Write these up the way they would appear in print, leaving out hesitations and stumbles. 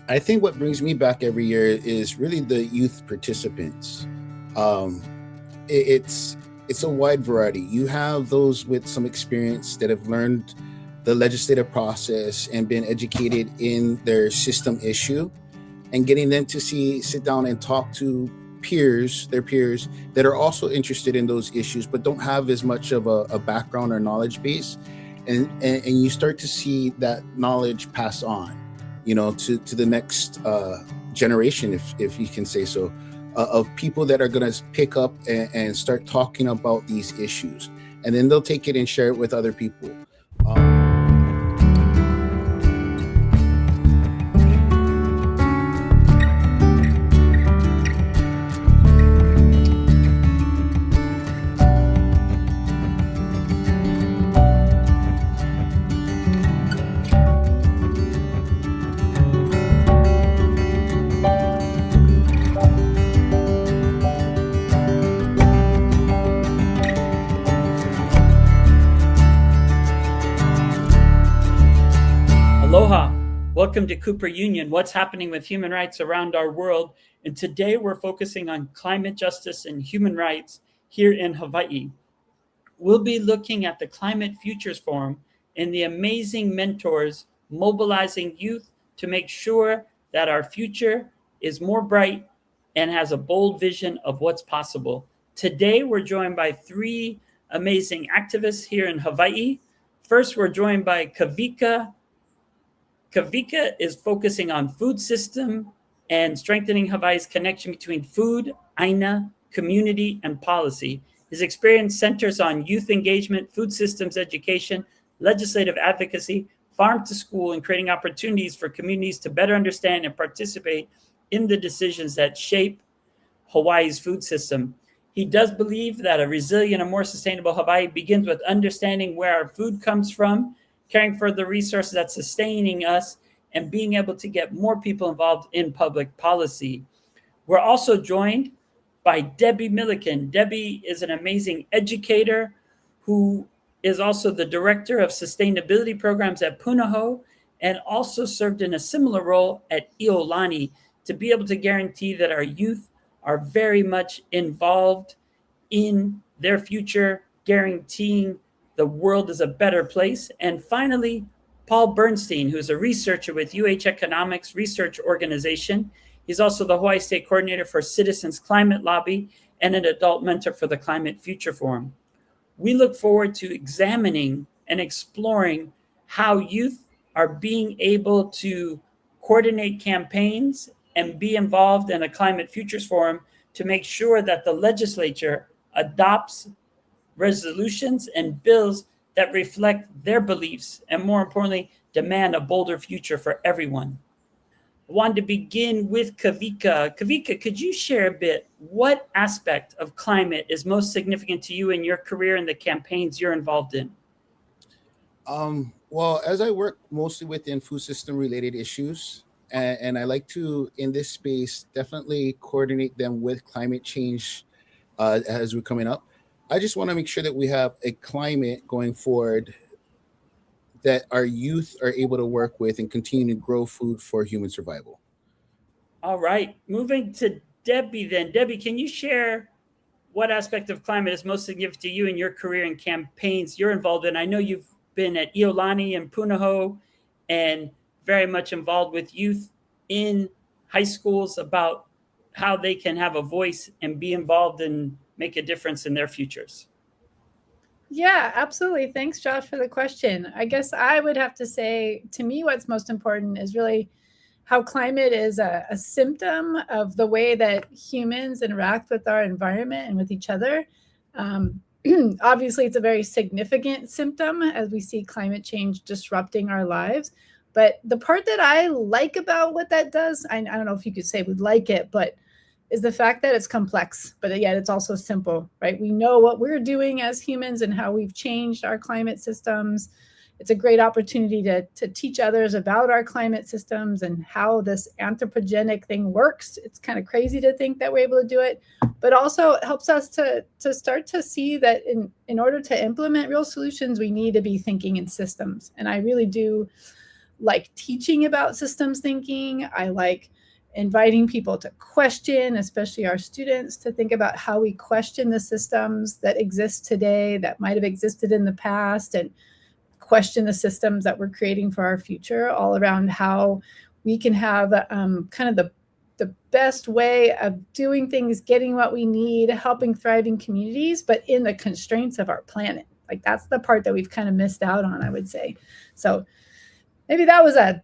I think what brings me back every year is really the youth participants. Um, it's a wide variety. You have those with some experience that have learned the legislative process and been educated in their system issue, and getting them to sit down and talk to their peers that are also interested in those issues but don't have as much of a background or knowledge base, and you start to see that knowledge pass on, to the next generation, if you can say so, of people that are going to pick up and start talking about these issues, and then they'll take it and share it with other people. um, Aloha. Welcome to Cooper Union, what's happening with human rights around our world. And today we're focusing on climate justice and human rights here in Hawaii. We'll be looking at the Climate Futures Forum and the amazing mentors mobilizing youth to make sure that our future is more bright and has a bold vision of what's possible. Today, we're joined by three amazing activists here in Hawaii. First, we're joined by Kawika. Kawika is focusing on food system and strengthening Hawaii's connection between food, ʻāina, community, and policy. His experience centers on youth engagement, food systems education, legislative advocacy, farm to school, and creating opportunities for communities to better understand and participate in the decisions that shape Hawaii's food system. He does believe that a resilient and more sustainable Hawaii begins with understanding where our food comes from, caring for the resources that's sustaining us, and being able to get more people involved in public policy. We're also joined by Debbie Milliken. Debbie is an amazing educator who is also the director of sustainability programs at Punahou, and also served in a similar role at Iolani to be able to guarantee that our youth are very much involved in their future, guaranteeing the world is a better place. And finally, Paul Bernstein, who's a researcher with Economics Research Organization. He's also the Hawaii State Coordinator for Citizens Climate Lobby and an adult mentor for the Climate Future Forum. We look forward to examining and exploring how youth are being able to coordinate campaigns and be involved in a Climate Futures Forum to make sure that the legislature adopts resolutions and bills that reflect their beliefs and, more importantly, demand a bolder future for everyone. I wanted to begin with Kawika. Kawika, could you share a bit what aspect of climate is most significant to you in your career and the campaigns you're involved in? well, as I work mostly within food system related issues, and I like to, in this space, definitely coordinate them with climate change as we're coming up. I just want to make sure that we have a climate going forward that our youth are able to work with and continue to grow food for human survival. All right, moving to Debbie then. Debbie, can you share what aspect of climate is most significant to you in your career and campaigns you're involved in? I know you've been at Iolani and Punahou and very much involved with youth in high schools about how they can have a voice and be involved and make a difference in their futures. Yeah, absolutely. Thanks, Josh, for the question. I guess I would have to say, to me, what's most important is really how climate is a symptom of the way that humans interact with our environment and with each other. Obviously, it's a very significant symptom as we see climate change disrupting our lives. But the part that I like about what that does, I don't know if you could say we like it, but is the fact that it's complex, but yet it's also simple, right? We know what we're doing as humans and how we've changed our climate systems. It's a great opportunity to teach others about our climate systems and how this anthropogenic thing works. It's kind of crazy to think that we're able to do it, but also it helps us to start to see that in order to implement real solutions, we need to be thinking in systems. And I really do like teaching about systems thinking. I like inviting people to question, especially our students, to think about how we question the systems that exist today that might have existed in the past, and question the systems that we're creating for our future, all around how we can have kind of the best way of doing things, getting what we need, helping thriving communities, but in the constraints of our planet. Like, that's the part that we've kind of missed out on, I would say. So maybe that was a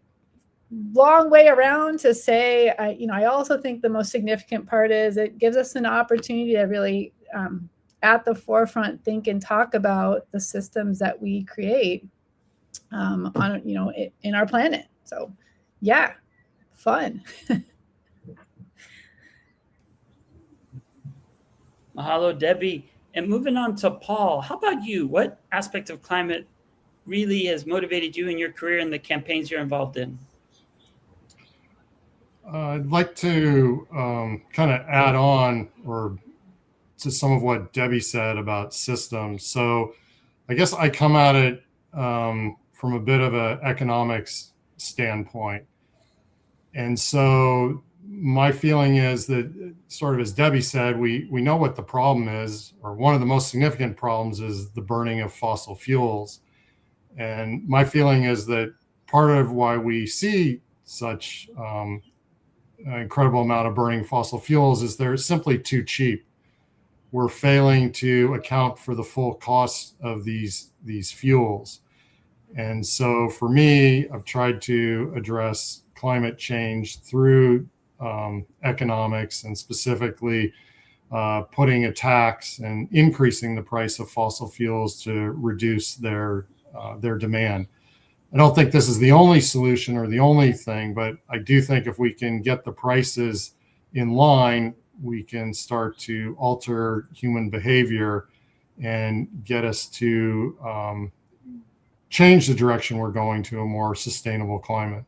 long way around to say, I also think the most significant part is it gives us an opportunity to really at the forefront think and talk about the systems that we create on, in our planet. So yeah, fun. Mahalo, Debbie. And moving on to Paul, how about you? What aspect of climate really has motivated you in your career and the campaigns you're involved in? I'd like to kind of add on to some of what Debbie said about systems. So I guess I come at it from a bit of an economics standpoint. And so my feeling is that, sort of as Debbie said, we know what the problem is, or one of the most significant problems is the burning of fossil fuels. And my feeling is that part of why we see such an incredible amount of burning fossil fuels is they're simply too cheap. We're failing to account for the full cost of these fuels. And so for me, I've tried to address climate change through economics, and specifically putting a tax and increasing the price of fossil fuels to reduce their demand. I don't think this is the only solution or the only thing, but I do think if we can get the prices in line, we can start to alter human behavior and get us to change the direction we're going to a more sustainable climate.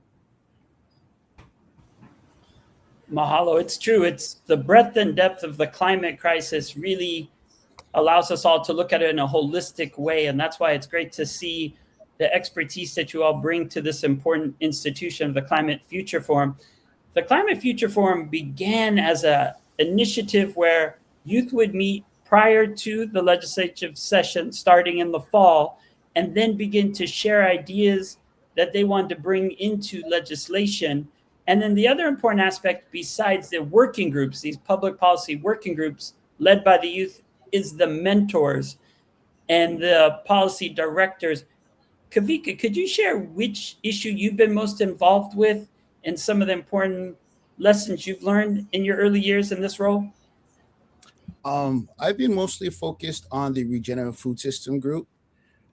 Mahalo. It's true. It's the breadth and depth of the climate crisis really allows us all to look at it in a holistic way. And that's why it's great to see the expertise that you all bring to this important institution of the Climate Future Forum. The Climate Future Forum began as an initiative where youth would meet prior to the legislative session starting in the fall, and then begin to share ideas that they wanted to bring into legislation. And then the other important aspect, besides the working groups, these public policy working groups led by the youth, is the mentors and the policy directors. Kawika, could you share which issue you've been most involved with and some of the important lessons you've learned in your early years in this role? I've been mostly focused on the regenerative food system group.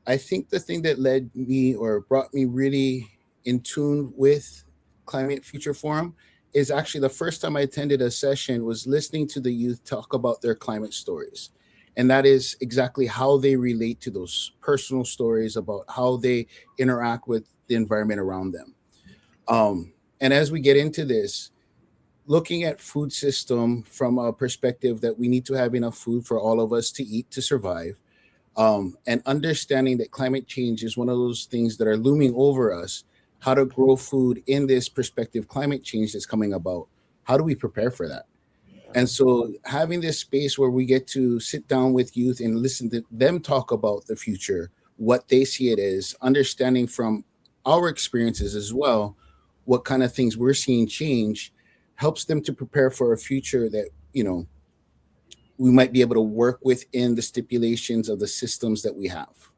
I think the thing that led me or brought me really in tune with Climate Future Forum is actually the first time I attended a session was listening to the youth talk about their climate stories. And that is exactly how they relate to those personal stories about how they interact with the environment around them. And as we get into this, looking at food system from a perspective that we need to have enough food for all of us to eat to survive, and understanding that climate change is one of those things that are looming over us, how to grow food in this perspective, climate change that's coming about. How do we prepare for that? And so having this space where we get to sit down with youth and listen to them talk about the future, what they see it as, understanding from our experiences as well, what kind of things we're seeing change, helps them to prepare for a future that, we might be able to work within the stipulations of the systems that we have.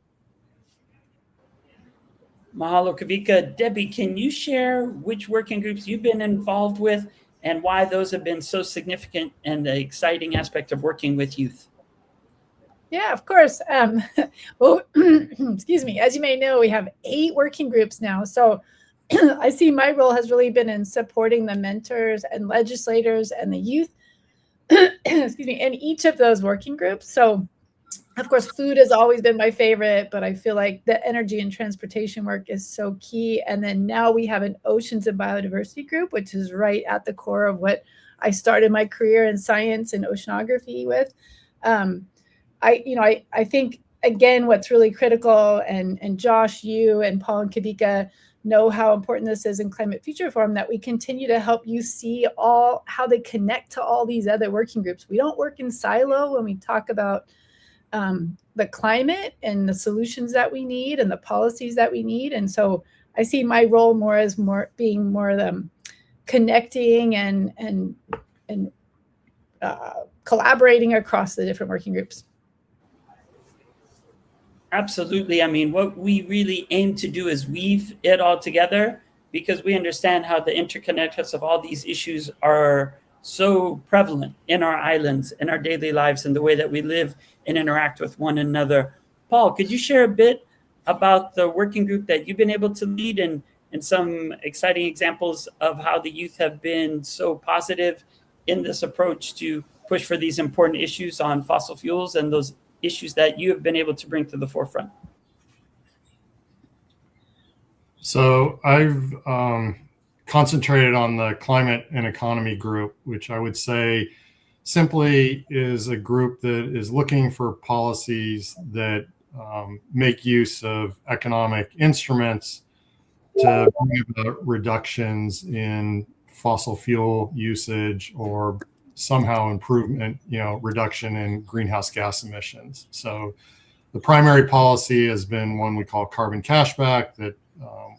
Mahalo, Kawika. Debbie, can you share which working groups you've been involved with and why those have been so significant and the exciting aspect of working with youth? Yeah, of course. Well, excuse me. As you may know, we have 8 working groups now. So I see my role has really been in supporting the mentors and legislators and the youth, excuse me, in each of those working groups. So of course, food has always been my favorite, but I feel like the energy and transportation work is so key. And then now we have an oceans and biodiversity group, which is right at the core of what I started my career in science and oceanography with. I think, again, what's really critical, and Josh, you and Paul and Kawika know how important this is in Climate Future Forum, that we continue to help you see how they connect to all these other working groups. We don't work in silo when we talk about the climate and the solutions that we need and the policies that we need. And so I see my role more as being more connecting and collaborating across the different working groups. Absolutely. I mean, what we really aim to do is weave it all together, because we understand how the interconnectedness of all these issues are so prevalent in our islands, in our daily lives, and the way that we live and interact with one another. Paul, could you share a bit about the working group that you've been able to lead, and some exciting examples of how the youth have been so positive in this approach to push for these important issues on fossil fuels and those issues that you have been able to bring to the forefront? So I've concentrated on the climate and economy group, which I would say simply is a group that is looking for policies that make use of economic instruments to bring about reductions in fossil fuel usage, or somehow improvement, reduction in greenhouse gas emissions. So the primary policy has been one we call carbon cashback, that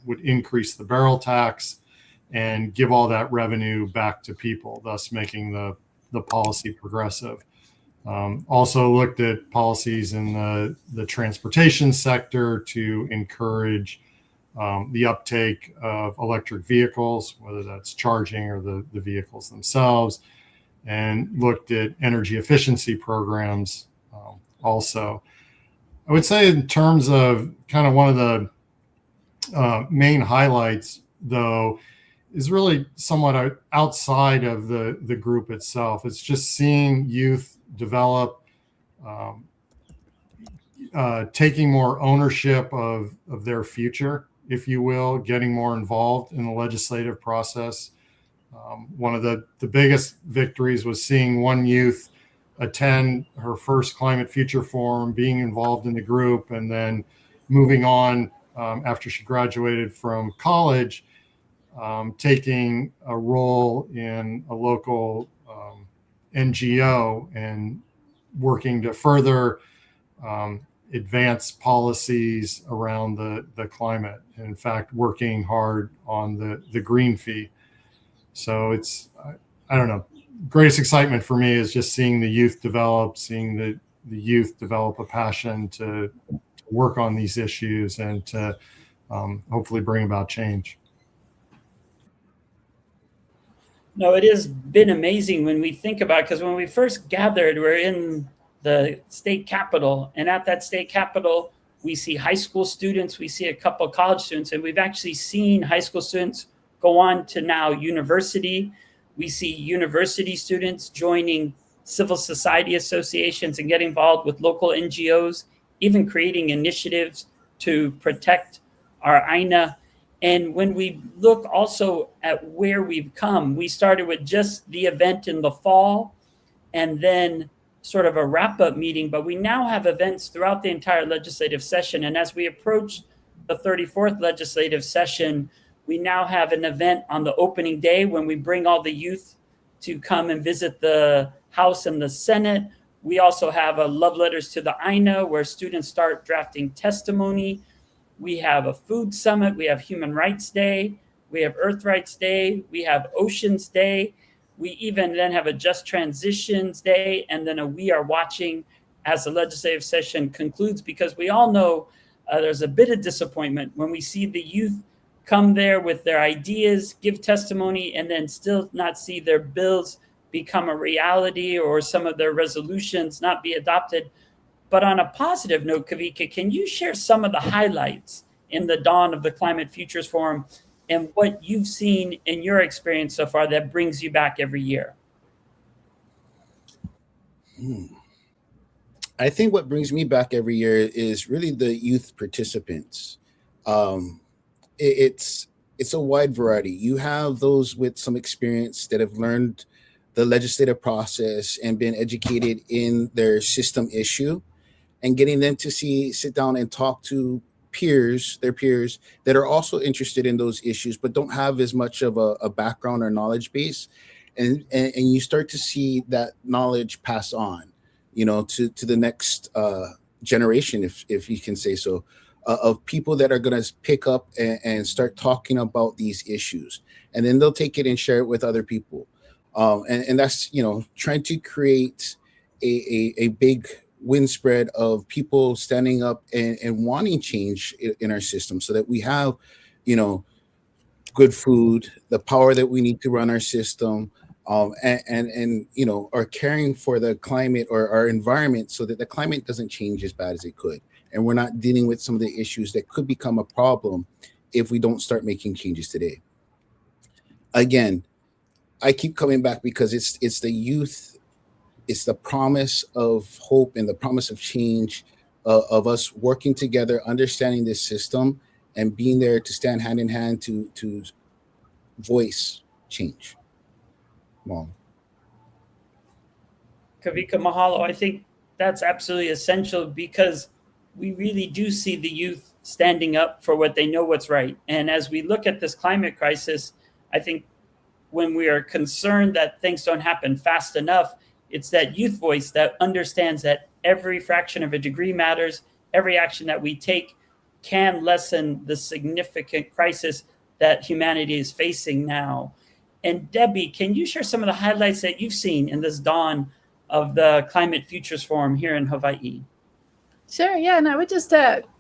would increase the barrel tax and give all that revenue back to people, thus making the policy progressive. Also looked at policies in the transportation sector to encourage the uptake of electric vehicles, whether that's charging or the vehicles themselves, and looked at energy efficiency programs also. I would say in terms of kind of one of the main highlights, though, is really somewhat outside of the group itself. It's just seeing youth develop, taking more ownership of their future, if you will, getting more involved in the legislative process. One of the biggest victories was seeing one youth attend her first Climate Future Forum, being involved in the group, and then moving on after she graduated from college, taking a role in a local NGO and working to further advance policies around the climate, and in fact working hard on the green fee. So it's, I don't know, greatest excitement for me is just seeing the youth develop, seeing the youth develop a passion to work on these issues and to hopefully bring about change. No, it has been amazing when we think about, because when we first gathered, we're in the state capitol, and at that state capitol, we see high school students, we see a couple of college students, and we've actually seen high school students go on to now university. We see university students joining civil society associations and getting involved with local NGOs, even creating initiatives to protect our ʻāina. And when we look also at where we've come, we started with just the event in the fall and then sort of a wrap-up meeting, but we now have events throughout the entire legislative session. And as we approach the 34th legislative session, we now have an event on the opening day when we bring all the youth to come and visit the House and the Senate. We also have a Love Letters to the ʻāina, where students start drafting testimony. We have a food summit. We have Human Rights Day. We have Earth Rights Day. We have Oceans Day. We even then have a Just Transitions Day, and then a We Are Watching as the legislative session concludes, because we all know there's a bit of disappointment when we see the youth come there with their ideas, give testimony, and then still not see their bills become a reality or some of their resolutions not be adopted. But on a positive note, Kawika, can you share some of the highlights in the dawn of the Climate Futures Forum and what you've seen in your experience so far that brings you back every year? I think what brings me back every year is really the youth participants. It's a wide variety. You have those with some experience that have learned the legislative process and been educated in their system issue, and getting them to sit down and talk to peers, their peers that are also interested in those issues, but don't have as much of a background or knowledge base. And you start to see that knowledge pass on, to the next generation, if you can say so, of people that are going to pick up and start talking about these issues. And then they'll take it and share it with other people. And that's, trying to create a big wind spread of people standing up and wanting change in our system, so that we have, good food, the power that we need to run our system, and are caring for the climate or our environment, so that the climate doesn't change as bad as it could. And we're not dealing with some of the issues that could become a problem if we don't start making changes today. Again, I keep coming back because it's the youth, it's the promise of hope and the promise of change, of us working together, understanding this system, and being there to stand hand in hand to voice change. Mom. Kawika, mahalo. I think that's absolutely essential, because we really do see the youth standing up for what they know what's right. And as we look at this climate crisis, I think when we are concerned that things don't happen fast enough, it's that youth voice that understands that every fraction of a degree matters. Every action that we take can lessen the significant crisis that humanity is facing now. And Debbie, can you share some of the highlights that you've seen in this dawn of the Climate Futures Forum here in Hawaii? Sure, yeah, and I would just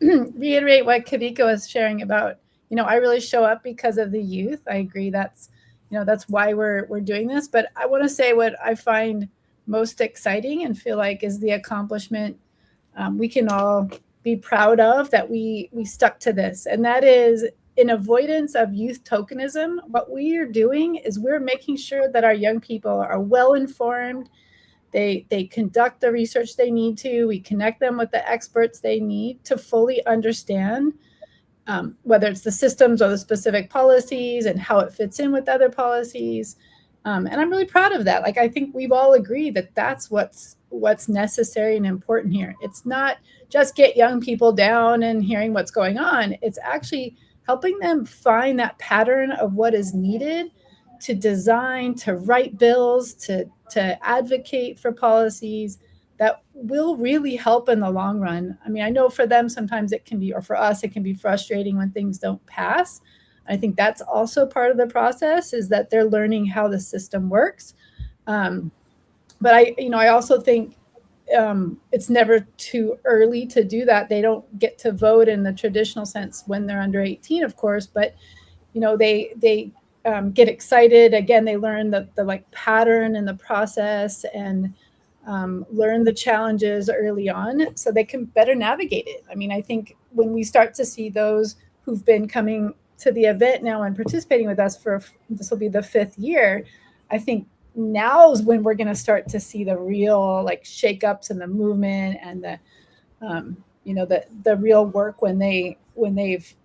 reiterate what Kawika was sharing about, I really show up because of the youth. I agree that's why we're doing this. But I want to say what I find most exciting and feel like is the accomplishment we can all be proud of, that we stuck to this. And that is, in avoidance of youth tokenism, what we are doing is we're making sure that our young people are well informed. They conduct the research they need to. We connect them with the experts they need to fully understand whether it's the systems or the specific policies and how it fits in with other policies. And I'm really proud of that. Like, I think we've all agreed that that's what's necessary and important here. It's not just get young people down and hearing what's going on. It's actually helping them find that pattern of what is needed to design, to write bills, to advocate for policies that will really help in the long run. I mean, I know for them sometimes it can be, or for us, it can be frustrating when things don't pass. I think that's also part of the process, is that they're learning how the system works. But I also think it's never too early to do that. They don't get to vote in the traditional sense when they're under 18, of course, but they get excited. Again, they learn the like pattern in the process, and learn the challenges early on so they can better navigate it. I mean, I think when we start to see those who've been coming to the event now and participating with us this will be the 5th year, I think now is when we're going to start to see the real like shakeups in the movement, and the real work when they've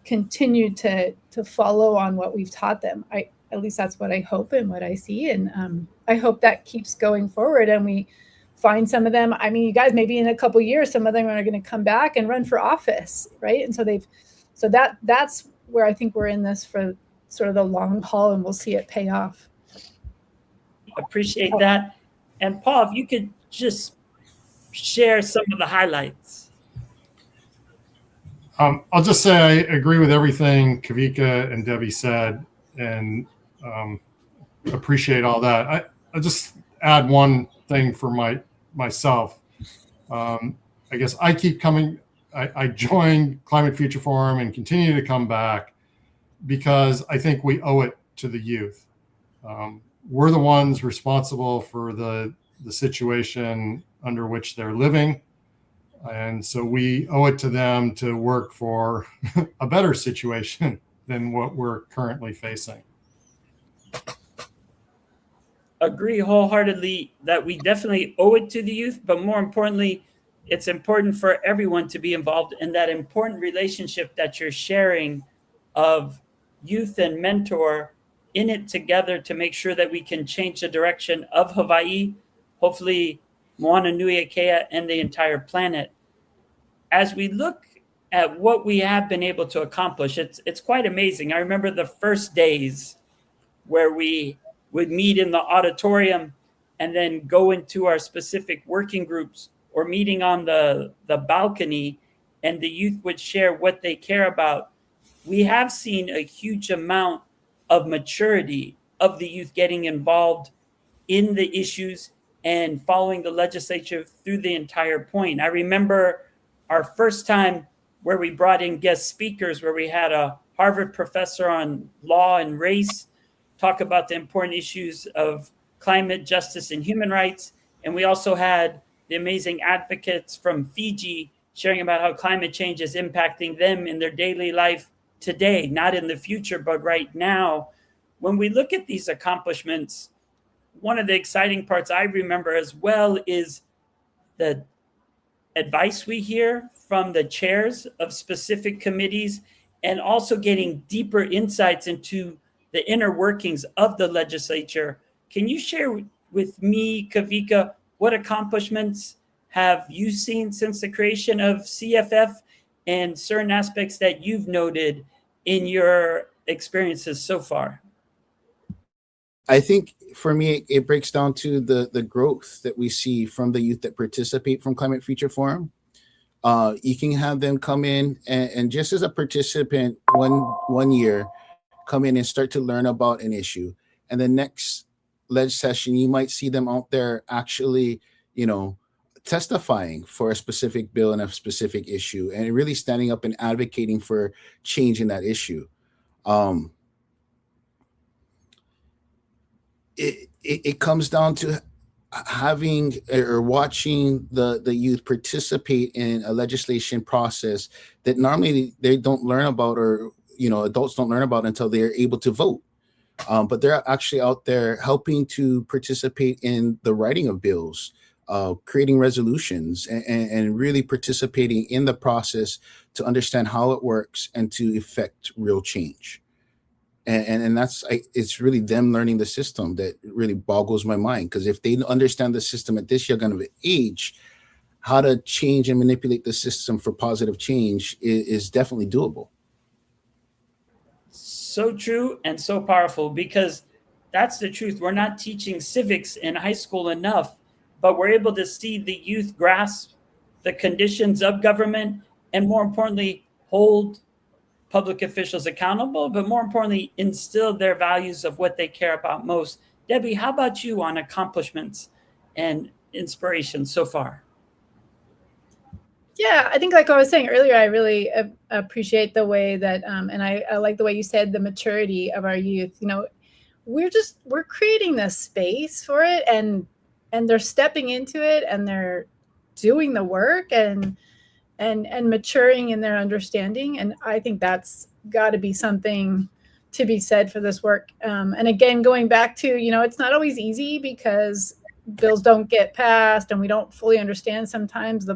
continued to follow on what we've taught them. At least that's what I hope and what I see. And I hope that keeps going forward, and we find some of them. I mean, you guys, maybe in a couple of years, some of them are going to come back and run for office, right? And so that's where I think we're in this for sort of the long haul, and we'll see it pay off. Appreciate that. And Paul, if you could just share some of the highlights. I'll just say I agree with everything Kawika and Debbie said, and appreciate all that. I'll just add one thing for myself. I guess I keep coming. I joined Climate Future Forum and continue to come back because I think we owe it to the youth. We're the ones responsible for the situation under which they're living. And so we owe it to them to work for a better situation than what we're currently facing. Agree wholeheartedly that we definitely owe it to the youth, but more importantly, it's important for everyone to be involved in that important relationship that you're sharing of youth and mentor, in it together to make sure that we can change the direction of Hawaii, hopefully Moana Nui Akea, and the entire planet. As we look at what we have been able to accomplish. It's quite amazing. I remember the first days where we would meet in the auditorium and then go into our specific working groups or meeting on the balcony, and the youth would share what they care about. We have seen a huge amount of maturity of the youth getting involved in the issues and following the legislature through the entire point. I remember our first time where we brought in guest speakers, where we had a Harvard professor on law and race talk about the important issues of climate justice and human rights. And we also had the amazing advocates from Fiji sharing about how climate change is impacting them in their daily life today, not in the future, but right now. When we look at these accomplishments, one of the exciting parts I remember as well is the advice we hear from the chairs of specific committees, and also getting deeper insights into the inner workings of the legislature. Can you share with me, Kawika, what accomplishments have you seen since the creation of CFF, and certain aspects that you've noted in your experiences so far? I think for me, it breaks down to the growth that we see from the youth that participate from Climate Future Forum. You can have them come in and just as a participant, one year, come in and start to learn about an issue. And the next ledge session, you might see them out there actually, testifying for a specific bill and a specific issue, and really standing up and advocating for change in that issue. It comes down to having or watching the youth participate in a legislation process that normally they don't learn about, or adults don't learn about until they're able to vote. But they're actually out there helping to participate in the writing of bills, creating resolutions, and really participating in the process to understand how it works and to effect real change. And it's really them learning the system that really boggles my mind, because if they understand the system at this young of an age, how to change and manipulate the system for positive change is definitely doable. So true and so powerful, because that's the truth. We're not teaching civics in high school enough, but we're able to see the youth grasp the conditions of government, and more importantly, hold public officials accountable, but more importantly, instill their values of what they care about most. Debbie, how about you on accomplishments and inspiration so far? Yeah, I think like I was saying earlier, I really appreciate the way that, and I like the way you said the maturity of our youth. We're creating this space for it, and they're stepping into it, and they're doing the work and maturing in their understanding. And I think that's got to be something to be said for this work. And again, going back to, it's not always easy because bills don't get passed and we don't fully understand sometimes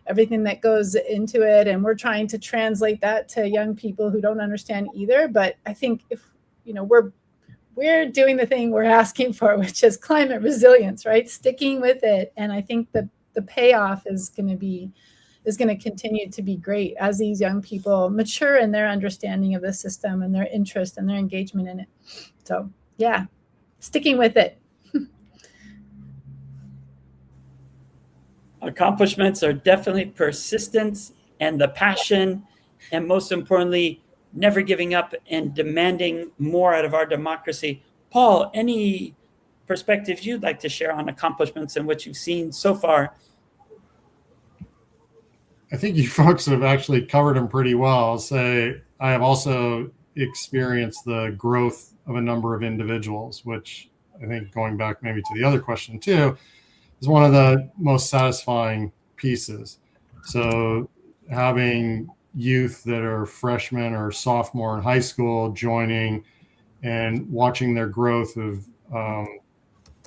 everything that goes into it. And we're trying to translate that to young people who don't understand either. But I think if, we're doing the thing we're asking for, which is climate resilience, right? Sticking with it. And I think the payoff is going to continue to be great as these young people mature in their understanding of the system and their interest and their engagement in it. So yeah, sticking with it. Accomplishments are definitely persistence and the passion, and most importantly, never giving up and demanding more out of our democracy. Paul, any perspectives you'd like to share on accomplishments and what you've seen so far? I think you folks have actually covered them pretty well. I'll say I have also experienced the growth of a number of individuals, which I think, going back maybe to the other question too, is one of the most satisfying pieces. So having youth that are freshmen or sophomore in high school joining and watching their growth of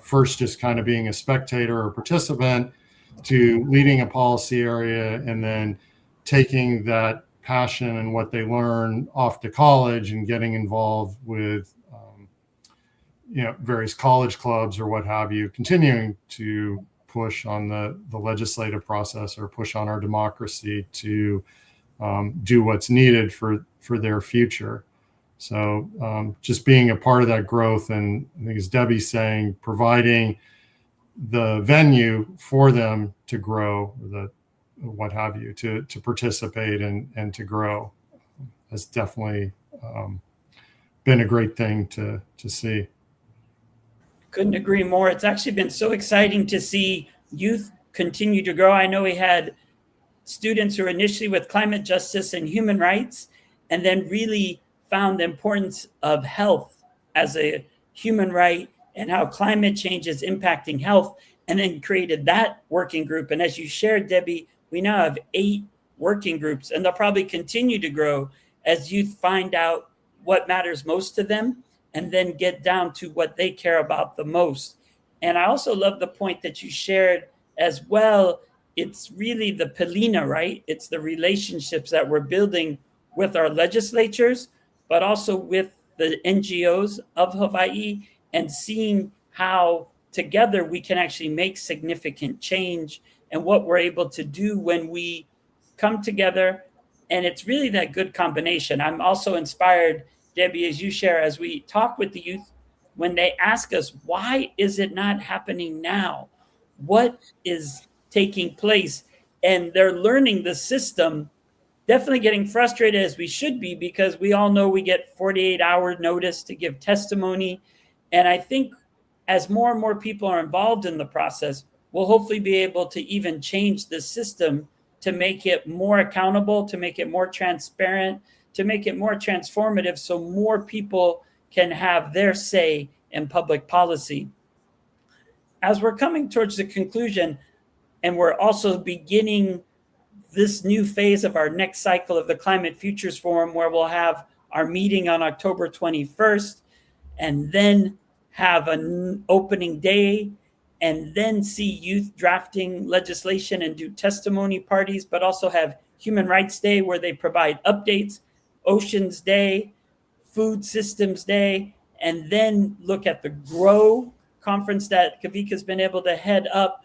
first just kind of being a spectator or participant to leading a policy area, and then taking that passion and what they learn off to college and getting involved with various college clubs or what have you, continuing to push on the legislative process or push on our democracy to do what's needed for their future. So just being a part of that growth, and I think as Debbie's saying, providing the venue for them to grow, or what have you, to participate and to grow, has definitely been a great thing to see. Couldn't agree more. It's actually been so exciting to see youth continue to grow. I know we had students who were initially with climate justice and human rights, and then really found the importance of health as a human right and how climate change is impacting health, and then created that working group. And as you shared, Debbie, we now have 8 working groups, and they'll probably continue to grow as youth find out what matters most to them and then get down to what they care about the most. And I also love the point that you shared as well. It's really the Pelina, right? It's the relationships that we're building with our legislatures, but also with the NGOs of Hawaii, and seeing how together we can actually make significant change, and what we're able to do when we come together. And it's really that good combination. I'm also inspired, Debbie, as you share, as we talk with the youth, when they ask us, why is it not happening now? What is taking place? And they're learning the system, definitely getting frustrated as we should be, because we all know we get 48-hour notice to give testimony. And I think as more and more people are involved in the process, we'll hopefully be able to even change the system to make it more accountable, to make it more transparent, to make it more transformative, so more people can have their say in public policy. As we're coming towards the conclusion, and we're also beginning this new phase of our next cycle of the Climate Futures Forum, where we'll have our meeting on October 21st, and then have an opening day, and then see youth drafting legislation and do testimony parties, but also have Human Rights Day, where they provide updates, Oceans Day, Food Systems Day, and then look at the GROW conference that Kawika's been able to head up,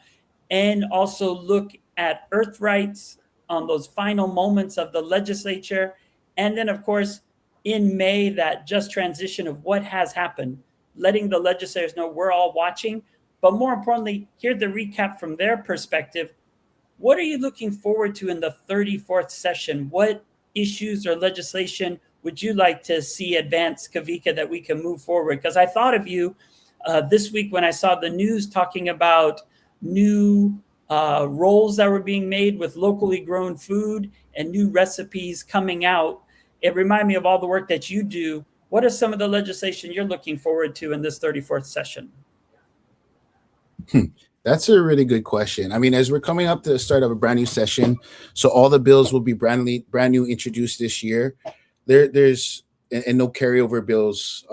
and also look at Earth rights on those final moments of the legislature. And then, of course, in May, that just transition of what has happened, letting the legislators know we're all watching, but more importantly, hear the recap from their perspective. What are you looking forward to in the 34th session? What issues or legislation would you like to see advance, Kawika, that we can move forward? Because I thought of you this week when I saw the news talking about new rolls that were being made with locally grown food and new recipes coming out. It reminded me of all the work that you do. What are some of the legislation you're looking forward to in this 34th session? That's a really good question. I mean, as we're coming up to the start of a brand new session, so all the bills will be brand new introduced this year. There's no carryover bills.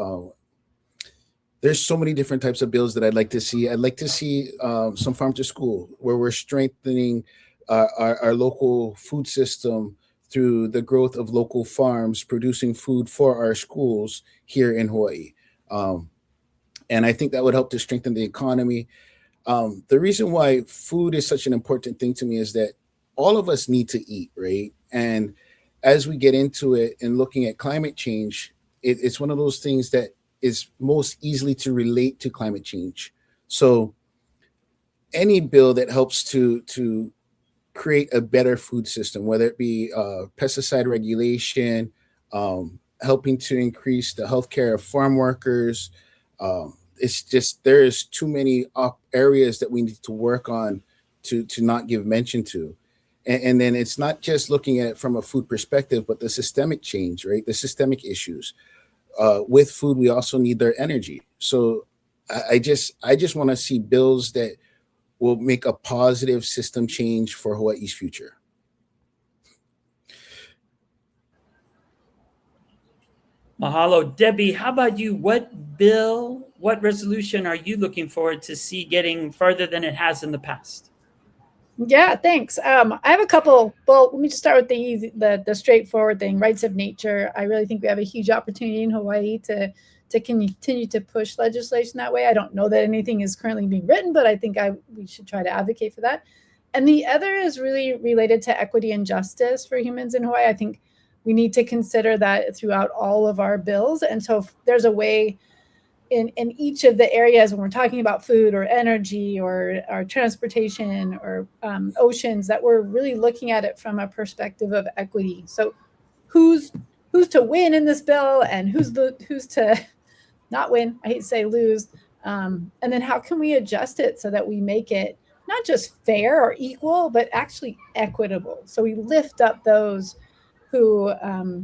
There's so many different types of bills that I'd like to see. I'd like to see some farm to school, where we're strengthening our local food system through the growth of local farms producing food for our schools here in Hawaii. And I think that would help to strengthen the economy. The reason why food is such an important thing to me is that all of us need to eat, right? And as we get into it and looking at climate change, it's one of those things that is most easily to relate to climate change. So any bill that helps to create a better food system, whether it be pesticide regulation, helping to increase the healthcare of farm workers, it's just, there's too many areas that we need to work on to not give mention to. And then it's not just looking at it from a food perspective, but the systemic change, right? The systemic issues. With food, we also need their energy. So I just want to see bills that will make a positive system change for Hawaii's future. Mahalo. Debbie, how about you? What bill, what resolution are you looking forward to see getting further than it has in the past? Yeah, thanks. I have a couple. Well, let me just start with the straightforward thing, rights of nature. I really think we have a huge opportunity in Hawaii to continue to push legislation that way. I don't know that anything is currently being written, but I think we should try to advocate for that. And the other is really related to equity and justice for humans in Hawaii. I think we need to consider that throughout all of our bills. And so if there's a way in each of the areas when we're talking about food or energy or transportation or oceans, that we're really looking at it from a perspective of equity. So who's to win in this bill and who's to not win, I hate to say lose. And then how can we adjust it so that we make it not just fair or equal, but actually equitable. So we lift up those who are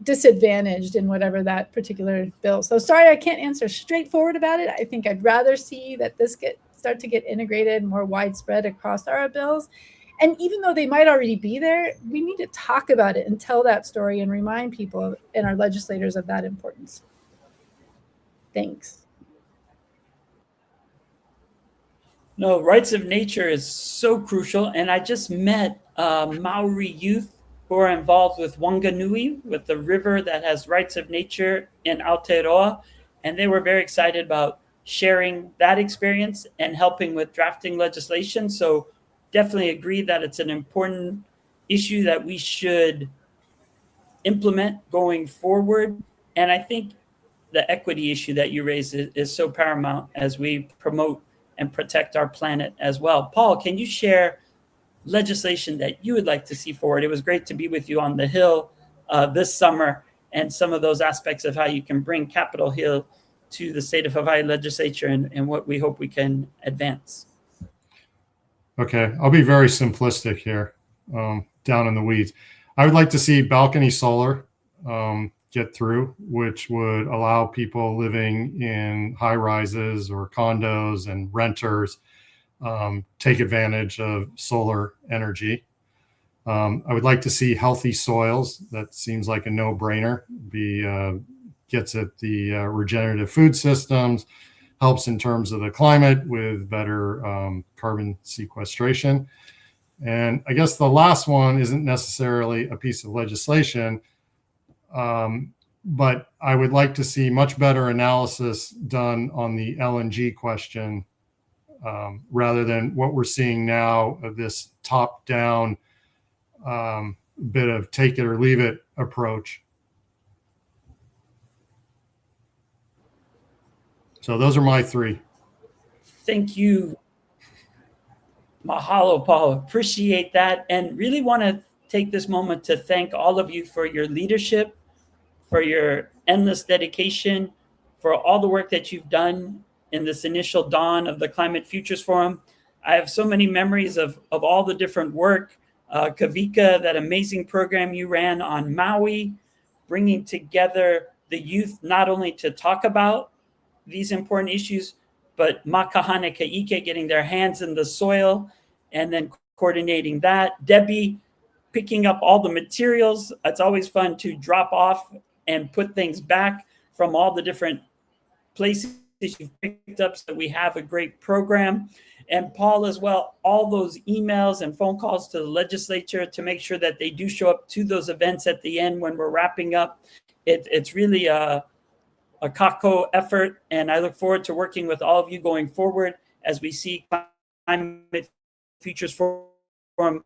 disadvantaged in whatever that particular bill. So sorry, I can't answer straightforward about it. I think I'd rather see that this start to get integrated more widespread across our bills. And even though they might already be there, we need to talk about it and tell that story and remind people and our legislators of that importance. Thanks. No, rights of nature is so crucial. And I just met Maori youth who are involved with Wanganui, with the river that has rights of nature in Aotearoa. And they were very excited about sharing that experience and helping with drafting legislation. So definitely agree that it's an important issue that we should implement going forward. And I think the equity issue that you raised is so paramount as we promote and protect our planet as well. Paul, can you share legislation that you would like to see forward? It was great to be with you on the Hill this summer, and some of those aspects of how you can bring Capitol Hill to the state of Hawaii legislature and what we hope we can advance. Okay, I'll be very simplistic here, down in the weeds. I would like to see balcony solar get through, which would allow people living in high rises or condos and renters take advantage of solar energy. I would like to see healthy soils. That seems like a no-brainer. Gets at the regenerative food systems, helps in terms of the climate with better carbon sequestration. And I guess the last one isn't necessarily a piece of legislation, but I would like to see much better analysis done on the LNG question rather than what we're seeing now of this top-down bit of take it or leave it approach. So those are my three. Thank you. Mahalo, Paul. Appreciate that. And really want to take this moment to thank all of you for your leadership, for your endless dedication, for all the work that you've done in this initial dawn of the Climate Futures Forum. I have so many memories of all the different work. Kawika, that amazing program you ran on Maui, bringing together the youth not only to talk about these important issues, but makahane kaike, getting their hands in the soil and then coordinating that. Debbie, picking up all the materials. It's always fun to drop off and put things back from all the different places you've picked up so that we have a great program. And Paul as well, all those emails and phone calls to the legislature to make sure that they do show up to those events at the end when we're wrapping up. It's really a kako effort, and I look forward to working with all of you going forward as we see Climate Futures Forum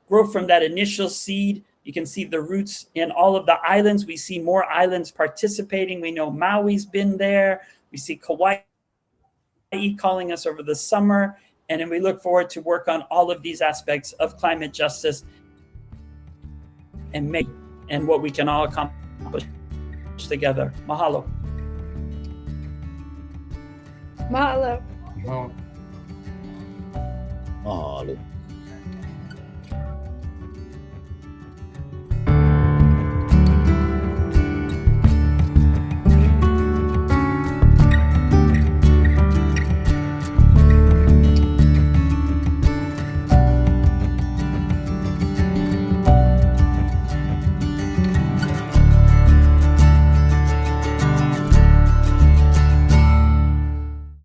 grow from that initial seed. You can see the roots in all of the islands. We see more islands participating. We know Maui's been there. We see Kauai calling us over the summer. And then we look forward to work on all of these aspects of climate justice and what we can all accomplish together. Mahalo. Mahalo. Well, Mahalo.